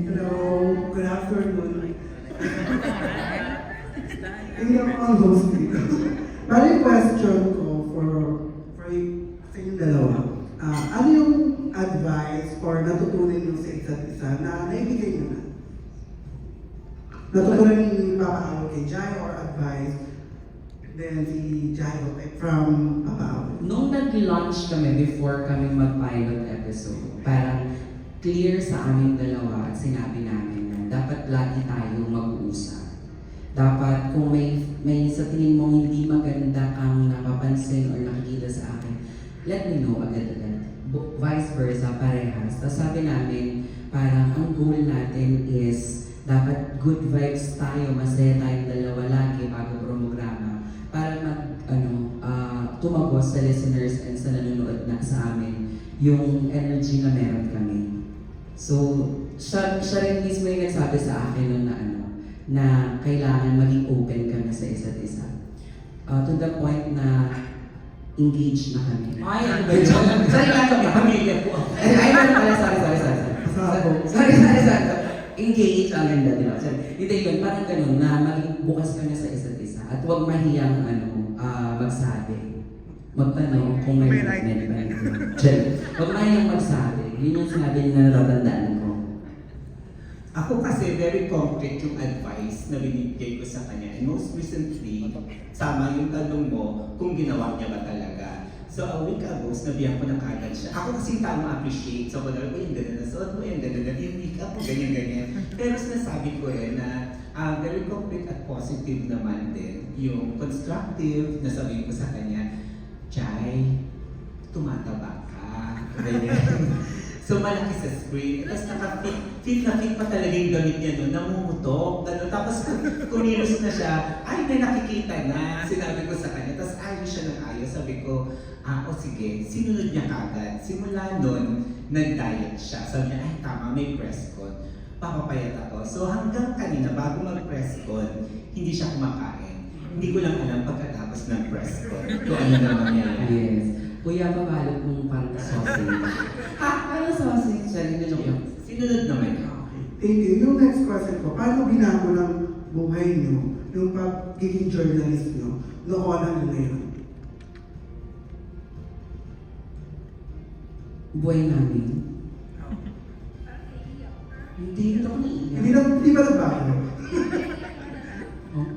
Hello, good afternoon. Hindi ako ang host dito. Bali question ko for sa inyong dalawa. Ano yung advice or natutunan nyo sa isa't isa na naibigay nyo na? Natutunan ni Papa Aro kay Jai or advice then si Jai from Papa Aro? Nung nag-launch kami before kami mag-pilot episode, parang clear sa aming dalawa at sinabi namin na dapat lagi tayong mag-uusap. Dapat kung may sa tingin mong hindi maganda kang napapansin or nakikita sa akin, let me know agad-agad. Vice versa, parehas. Tapos sabi namin, parang ang goal natin is dapat good vibes tayo, masaya tayong dalawa lagi bago programa para tumagos sa listeners and sa nanonood na sa amin yung energy na meron kami. So, siya rin mismo yung nagsabi sa akin nun na kailangan maging open kami sa isa't isa. To the point na engaged na kami. Ay, ano ba yun? Sorry lang ito, pamilya po ako. Ay, sorry. Engaged, ang ganda, di ba? Hindi yun, parang ganun, na maging bukas kami sa isa't isa. At huwag mahiyang magsabi. Magtanong kung may movement ba ito. Huwag mahiyang magsabi. Yun yung sinabi na natatandaan ko. Ako kasi very concrete yung advice na binibigay ko sa kanya. And most recently, sama yung tanong mo kung ginawa niya ba talaga. So a week ago, sinabihan ko na kagad siya. Ako kasi tama appreciate. So ko yung ganda na suot mo, yung ganda na yung makeup mo, ganyan-ganyan. Pero sinasabi ko na very concrete at positive naman din. Yung constructive na sabihin ko sa kanya, Jai, tumataba ka. Ganyan. So malaki sa screen. Tapos fit na fit pa talaga yung damit niya doon, namumutok, gano'n. Tapos kumilos na siya, ay may nakikita na, sinabi ko sa kanya. Tapos ayos siya ng ayos, sabi ko, o sige, sinunod niya kagad. Simula noon, nag-diet siya. Sabi niya, ay tama, may press con. Papapayat ako. So hanggang kanina, bago mag-press con, hindi siya kumakain. Hindi ko lang alam pagkatapos ng press con kung ano na mangyayari. Yes. Kuya, babalot mong parang sausage. Parang sausage siya, hindi na lang. Sinunod naman niya. Thank you. Yung next question ko, paano binago ng buhay nyo, yung pagiging journalist nyo, noon hanggang ngayon? Buhay namin. Hindi na ako naiiyak. Hindi ba nagbago? Oh?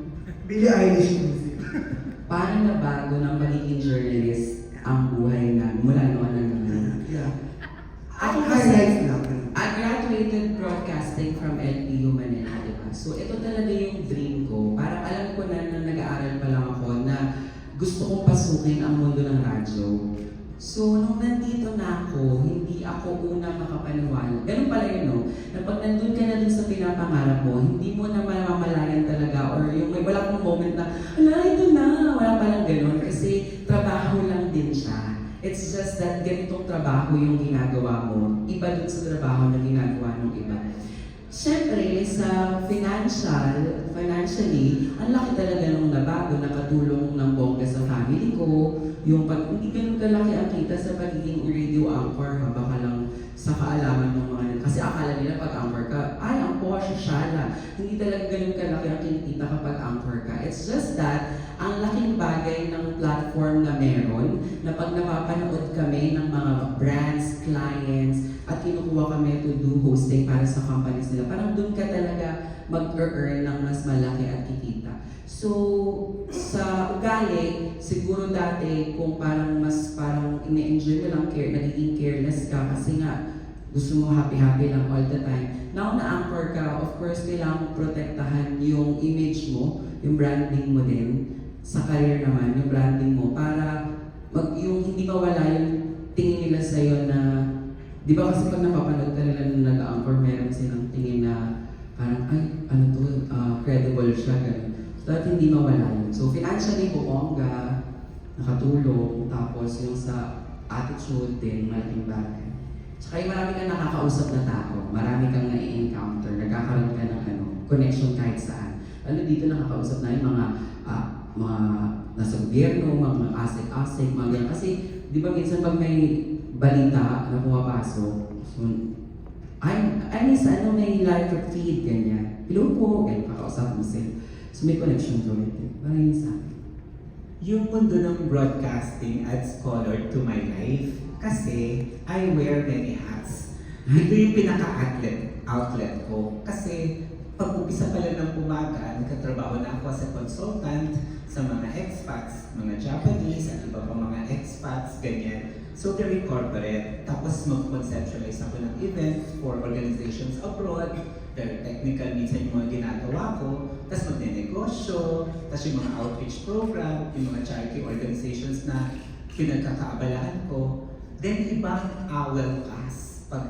Billie Eilish music. Paano nabago ng pagiging journalist ang buhay namin mula noon hanggang ngayon? Yeah. Ako Highlights kasi, lang. I graduated broadcasting from LPU Manila, diba? So ito talaga yung dream ko. Parang alam ko na nag-aaral pa lang ako na gusto kong pasukin ang mundo ng radyo. So nung nandito na ako, hindi ako unang makapaniwala. Ganun pala yun, no? Na pag nandun ka na dun sa pinapangarap mo, hindi mo na mamamalayan talaga or yung may wala kang moment na, ala, ito na, wala palang ganun. Kasi trabaho lang din siya. It's just that ganitong trabaho yung ginagawa mo, iba dun sa trabaho na ginagawa ng iba. Siyempre, sa financially, ang laki talaga nung nabago, nakatulong ng bongga sa family ko, yung pag hindi ganun kalaki ang kita sa pagiging radio anchor, ha, baka lang sa kaalaman ng mga kasi akala nila pag anchor ka, ay, ang posh, shala. Hindi talaga ganun kalaki ang kinikita kapag anchor ka. It's just that, ang laking bagay ng platform na meron, na pag napapanood kami ng mga brands, clients, at kinukuha kami to do hosting para sa companies nila, parang doon ka talaga mag-earn ng mas malaki at kikita. So, sa ugali, siguro dati kung parang ine-enjoy mo lang, nagiging careless ka kasi nga gusto mo happy-happy lang all the time. Now na-anchor ka, of course, kailangan mo protektahan yung image mo, yung branding mo din, sa career naman, yung branding mo, para yung hindi mawala yung tingin nila sa'yo na, di ba kasi pag napapanood ka nila nung nag-anchor, meron silang tingin na parang, ay, ano to, credible siya, gano'n. So, that hindi mawala yun. So, financially, bumongga, nakatulong, tapos yung sa attitude din, malaking bagay. Tsaka yung marami kang nakakausap na tao, marami kang na-encounter, nagkakaroon ka ng connection kahit saan. Lalo dito nakakausap na yung mga nasa gobyerno, mga asik-asik, mga ganyan. Kasi, di ba minsan pag may balita na pumapasok, so, Sa ano, may live feed, ganyan. Hello po, ganyan, kakausap mo sila. So may connection to it. Parang yun sa akin. Yung mundo ng broadcasting adds color to my life kasi I wear many hats. Ito yung pinaka-outlet ko. Kasi pag-upisa pala ng umaga, nagkatrabaho na ako as a consultant sa mga expats, mga Japanese at iba pang mga expats, ganyan. So very corporate. Tapos mag-conceptualize ako ng events for organizations abroad. Very technical minsan yung mga ginagawa ko. Tapos magne-negosyo. Tapos yung mga outreach program, yung mga charity organizations na pinagkakaabalahan ko. Then ibang awel cast pag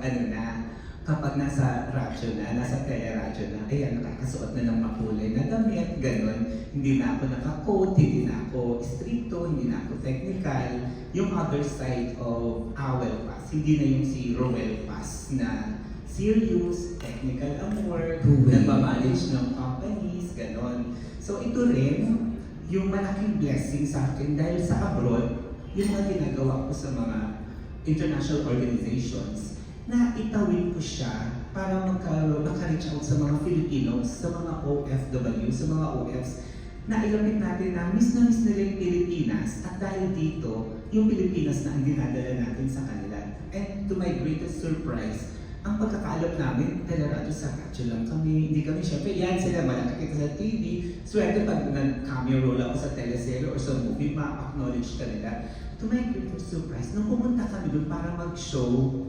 kapag nasa radyo na, nasa teleradyo na, ayan, nakakasuot na ng makulay na damit, ganun. Hindi na ako naka-coat, hindi na ako stricto, hindi na ako technical. Yung other side of Awel Pass, hindi na yung si Roel Pass na serious, technical ang work, nagmamanage ng companies, ganun. So ito rin, yung malaking blessing sa akin dahil sa abroad, yung mga ginagawa ko sa mga international organizations, na itawid ko siya para maka-reach out sa mga Filipinos, sa mga OFW, sa mga OFs, na ilapit natin na miss nila yung Pilipinas at dahil dito, yung Pilipinas na ang dinadala natin sa kanila. And to my greatest surprise, ang pagkakaalap namin, teleradyo sa radyo lang kami, hindi kami syempre, yan sila, malaki kita sa TV, swerte pag nag-cameo roll ako sa teleserye or sa movie, ma-acknowledge ka nila. To my greatest surprise, nung pumunta kami doon para mag-show,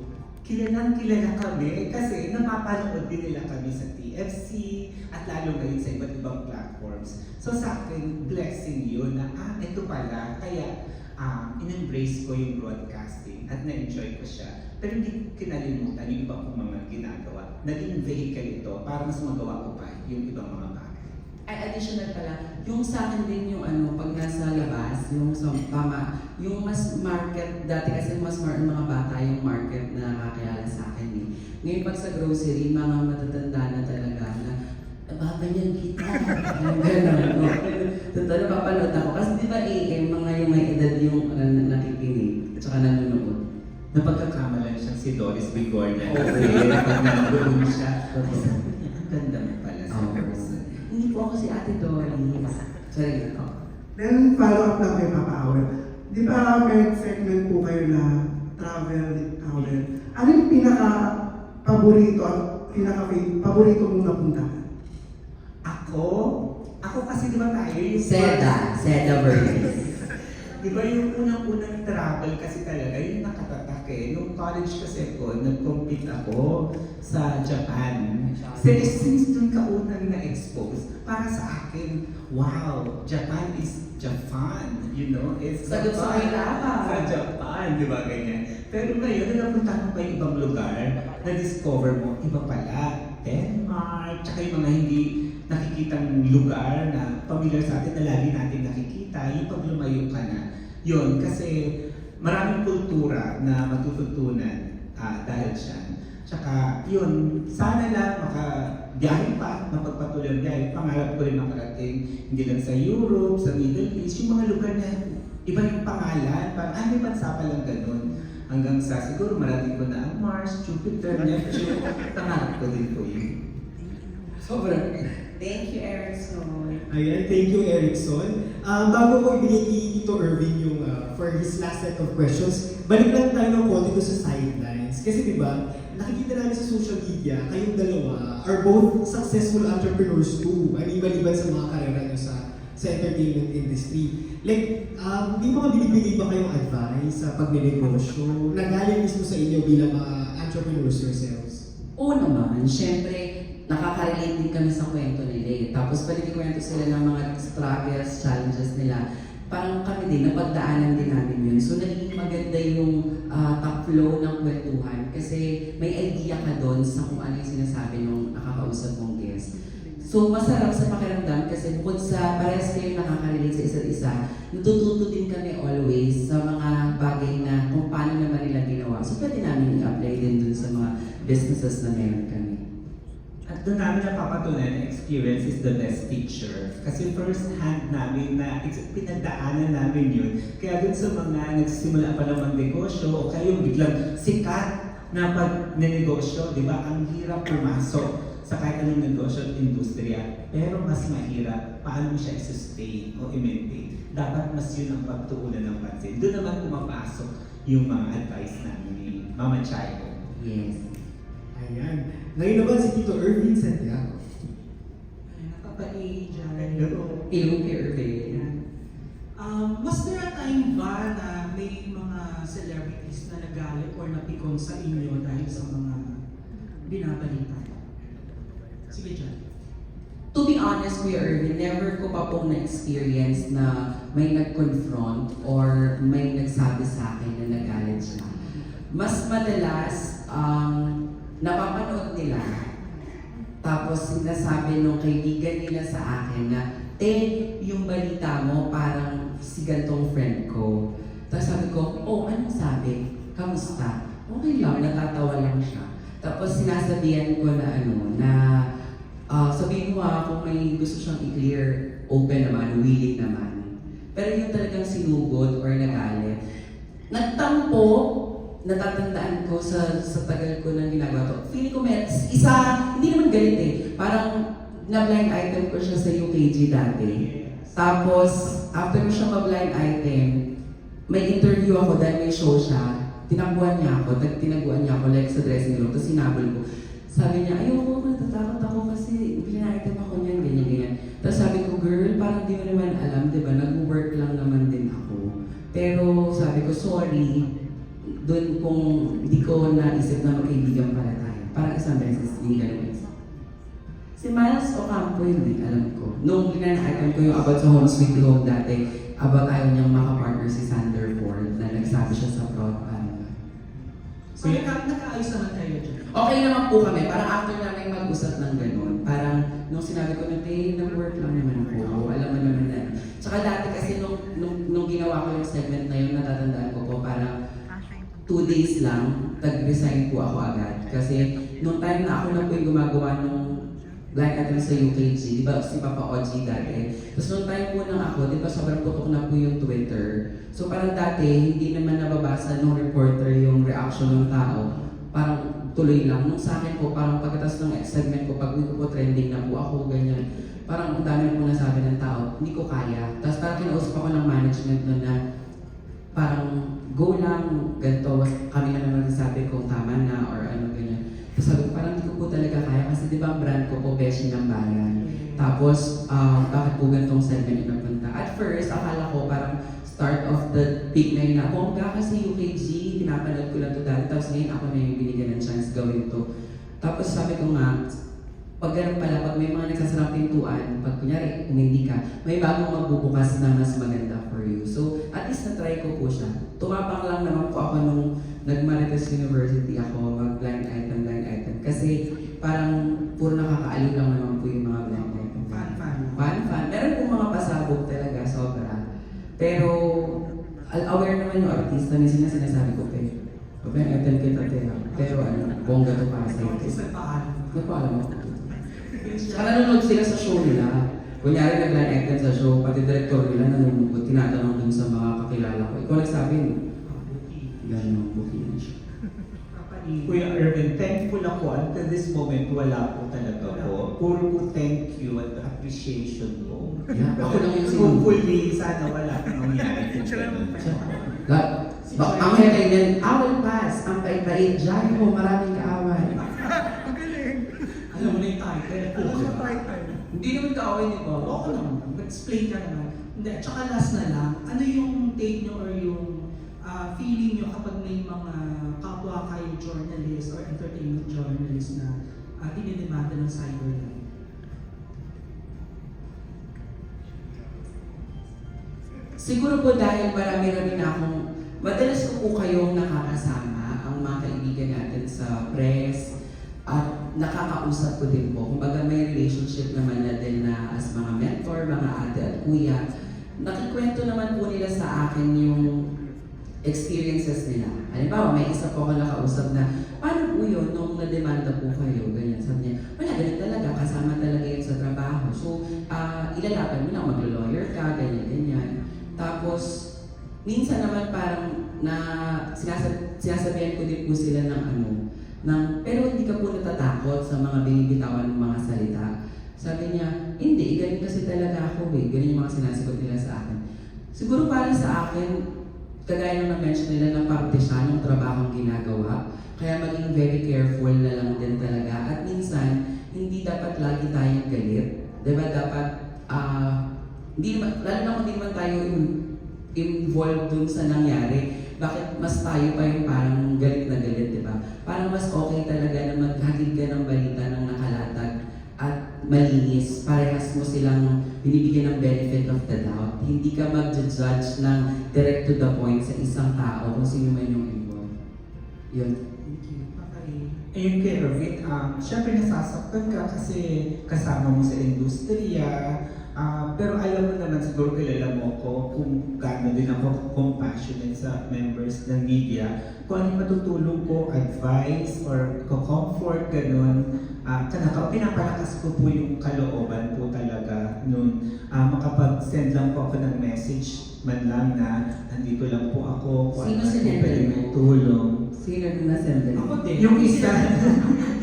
kilalang-kilala kami kasi napapanood din nila kami sa TFC at lalo ngayon sa iba't ibang platforms. So sa akin, blessing yun na ito pala, kaya in-embrace ko yung broadcasting at na-enjoy ko siya. Pero hindi kinalimutan yung ibang kong mga ginagawa. Naging vehicle ito para mas magawa ko pa yung ibang mga bagay. Ay, additional pala, yung sa akin din yung pag nasa labas, yung yung mas market, dati kasi mas mga bata yung market na nakakilala sa akin eh. Ngayon pag sa grocery, mga matatanda na talaga na, babanyan kita, gano'n, no? Totoo, napapanood ako. Kasi di ba AM, mga yung may edad yung nakikinig, at saka nanonood. Napagkakamalan siya si Doris Bigornia kasi pag nanonood siya, ang ganda mo pala sa person. Hindi po ako si Ate Doris. Sorry. Then, follow up lang kay Papa Awel. Di ba may segment po kayo na travel with Awel? Ano yung pinaka-paborito at pinaka-paborito mong napuntahan? Ako kasi di ba tayo yung Seda version. Di ba yung unang-unang travel kasi talaga, yung nakatatak eh. Nung college kasi ako, nag-compete ako sa Japan. Since dun ka unang na-expose, para sa akin, wow, Japan is Japan, you know? It's Sagot sa kailangan. Sa Japan, di ba ganyan? Pero ngayon, napunta mo pa yung ibang lugar, na-discover mo, iba pala, Denmark, tsaka yung mga hindi nakikitang lugar na familiar sa atin na lagi natin nakikita, yung pag lumayo ka na. Yun, kasi maraming kultura na matututunan dahil dyan. Tsaka yun, sana lang makabiyahe pa, mapagpatuloy ang biyahe. Pangarap ko rin makarating, hindi lang sa Europe, sa Middle East, yung mga lugar na iba yung pangalan, parang may bansa pa lang ganun. Hanggang sa siguro marating ko na ang Mars, Jupiter, Neptune, pangarap ko din po yun. Sobrang. Thank you, Erickson. Ayan, thank you, Erickson. Bago ko ibigay kay Tito Irvin yung for his last set of questions, balik lang tayo ng konti doon sa sidelines. Kasi di ba, nakikita namin sa social media, kayong dalawa are both successful entrepreneurs too. I mean, maliban sa mga karera nyo sa entertainment industry. Like, may mga binibigay ba kayong advice sa pagnenegosyo na galing mismo sa inyo bilang mga entrepreneurs yourselves? Oo naman, syempre, nakaka-relate din kami sa kwento nila eh. Tapos palikikwento sila ng mga struggles, challenges nila. Parang kami din, napagdaanan din namin yun. So naging maganda yung top flow ng kwentuhan kasi may idea ka doon sa kung ano yung sinasabi ng nakakausap mong guest. So masarap sa pakiramdam kasi bukod sa parehas kayo nakaka-relate sa isa't isa, natututo din kami always sa mga bagay na kung paano naman nila ginawa. So pwede namin i-apply din dun sa mga businesses na meron kami. At doon namin napapatunan, experience is the best teacher. Kasi first hand namin na pinagdaanan namin yun. Kaya dun sa mga nagsisimula pa lang mag-negosyo o kayo biglang sikat na pag magnenegosyo, di ba? Ang hirap pumasok sa kahit anong negosyo at industriya. Pero mas mahirap paano mo siya i-sustain o i-maintain. Dapat mas yun ang pagtuunan ng pansin. Doon naman pumapasok yung mga advice namin ni Mama Chayo. Yes. Ayan. Ngayon naman si Tito Irvin Santiago. Nakapait dyan. Hello. Ilong kay Irvin. Was there a time ba na may mga celebrities na nagalit or napikon sa inyo dahil sa mga binabalita? Sige dyan. To be honest, Kuya Irvin, never ko pa pong na-experience na may nag-confront or may nagsabi sa akin na nagalit siya. Mas madalas, napapanood nila, tapos sinasabi nung kaibigan nila sa akin na, yung balita mo parang si gantong friend ko. Tapos sabi ko, anong sabi? Kamusta? Okay lang, natatawa lang siya. Tapos sinasabihan ko na sabihin mo kung may gusto siyang i-clear, open naman, willing naman. Pero yung talagang sinugod or nagalit, nagtampo, natatandaan ko sa tagal ko ng ginagawa to. Feeling ko hindi naman galit eh. Parang na-blind item ko siya sa UKG dati. Tapos, after ko siya ma-blind item, may interview ako dahil may show siya. Tinaguan niya ako like sa dressing room. Tapos sinabol ko. Sabi niya, ayoko, natatakot ako kasi blind item ako niyan, ganyan. Tapos sabi ko, girl, parang di mo naman alam, di ba? Nag-work lang naman din ako. Pero sabi ko, sorry, doon kung hindi ko naisip na magkaibigan pala tayo. Parang isang beses, hindi ganun. Si Miles Ocampo, hindi alam ko. Nung ginanakan ko yung about sa Home Sweet Home dati, about ayaw niyang makapartner si Sander Ford na nagsabi siya sa prod. So, nakaayos naman kayo dyan. Okay naman po kami. Parang after namin mag-usap ng ganun, parang nung sinabi ko na, nag-work lang naman ako. Alam mo naman na. Tsaka dati kasi nung ginawa ko yung segment na yun, natatandaan ko po, parang 2 days lang, tag-resign po ako agad. Kasi nung time na ako na po yung gumagawa nung blind item sa UKG, di ba si Papa Oji dati. Tapos nung time po nang ako, di ba sobrang putok na po yung Twitter. So parang dati, hindi naman nababasa ng reporter yung reaction ng tao. Parang tuloy lang. Nung sa akin po, parang pagkatapos ng segment ko, pag ko po trending na po ako, ganyan. Parang ang dami po nasabi ng tao, hindi ko kaya. Tapos parang kinausap ako ng management nun na parang go lang, ganito, kami na naman sabi kung tama na or ano ganyan. Tapos sabi ko, parang hindi ko po talaga kaya kasi di ba ang brand ko po, Beshi ng Bayan. Tapos, bakit po ganitong segment yung napunta? At first, akala ko parang start of the peak na yun na, bongga kasi UKG, pinapanood ko lang to dati. Tapos ngayon ako na yung binigyan ng chance gawin to. Tapos sabi ko nga, pag ganun pala, pag may mga nagsasarang pintuan, pag kunyari, kung hindi ka, may bagong magbubukas na mas maganda for you. So, at least na-try ko po siya. Tumapang lang naman po ako nung nag-Marites University ako, mag-blind item. Kasi parang puro nakakaaliw lang naman po yung mga blind item. Fun. Meron po mga pasabog talaga, sobra. Pero, aware naman yung artista, minsan na sinasabi ko, blind item kita, pero bongga to para sa'yo. Nagpaalam ako. Saka nanonood sila sa show nila. Kunyari nag-blind item sa show, pati director nila nanonood, tinatanong dun sa mga kakilala ko. Ikaw nagsabi, gano'n booking siya. Kuya Irvin, thankful ako. Until this moment, wala po talaga po. Puro po thank you at appreciation po. Yeah, ako lang yung Hopefully, sana wala pang mangyari kung gano'n. Ang headline yan, awal pass, ang bait-bait, dyan mo, maraming kaaway. Alam mo na yung title. Hindi naman kaaway, di ba? Oo naman. Explain ka naman. Hindi, tsaka last na lang, ano yung take nyo or yung feeling nyo kapag may mga kapwa kayo journalist or entertainment journalist na dinidemanda ng cybercrime? Siguro po dahil marami-rami na akong, madalas ko po kayong nakakasama, ang mga kaibigan natin sa press, at nakakausap ko din po. Kumbaga may relationship naman na din na as mga mentor, mga ate at kuya. Nakikwento naman po nila sa akin yung experiences nila. Halimbawa, may isa po ako nakausap na, paano po yun nung na-demanda po kayo? Ganyan, sabi niya, wala, ganun talaga, kasama talaga yun sa trabaho. So, ilalaban mo lang, maglo-lawyer ka, ganyan. Tapos, minsan naman parang na sinasabihan ko din po sila ng pero hindi ka po natatakot sa mga binibitawan ng mga salita. Sabi niya, hindi, galing kasi talaga ako eh. Galing yung mga sinasagot nila sa akin. Siguro para sa akin, kagaya nung na-mention nila na parte siya ng trabahong ginagawa. Kaya maging very careful na lang din talaga. At minsan, hindi dapat lagi tayong galit. Diba? Dapat, hindi naman, lalo na kung hindi naman tayo involved dun sa nangyari. Bakit mas tayo pa yung parang galit na galit, diba? Parang mas okay talaga na maghatid ka ng balita ng nakalatag at malinis. Parehas mo silang binibigyan ng benefit of the doubt. Hindi ka mag-judge ng direct to the point sa isang tao kung sino man yung involved. Yun. Thank you. Okay. Ayun kay Erwin, syempre nasasaktan ka kasi kasama mo sa industriya, pero alam mo naman, siguro kilala mo ko kung gaano din ako compassionate sa members ng media. Kung ano matutulong ko, advice or comfort, ganun. Pinapalakas ko po yung kalooban po talaga nun. Makapag-send lang po ako ng message man lang na nandito lang po ako. kung Sino ano si po Nendel pwede mo? may tulong. Sino yung nasend? Ako din. Yung isa,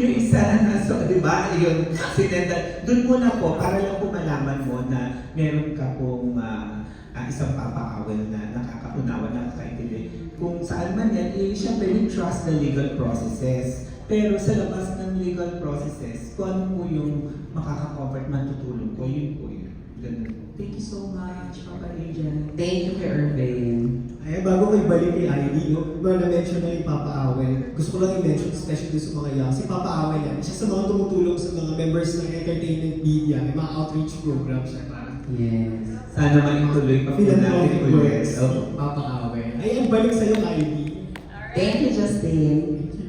yung isa na, so, di ba, yun, sinenda, doon muna po, para lang po malaman mo na meron ka pong isang papaawal na nakakaunawa, nakakaintindi. Kung saan man yan, syempre, we trust the legal processes. Pero sa labas ng legal processes, kung ano po yung makaka-comfort man tutulong ko, yun po yun. Ganun po. Thank you so much, Papa Agent. Thank you kay Ervin. Ay, bago ko ibalik kay Ivy, no? Diba na-mention na yung Papa Awel, gusto ko lang i-mention, especially sa mga young, si Papa Awel yan, isa sa mga tumutulong sa mga members ng entertainment media, may mga outreach programs siya para Yes. Sana maituloy pa po natin philanthropic ulit. works. Oh. Papa Awel. Ay, ang balik sa'yo, Ivy. Thank you, Justin. Thank you.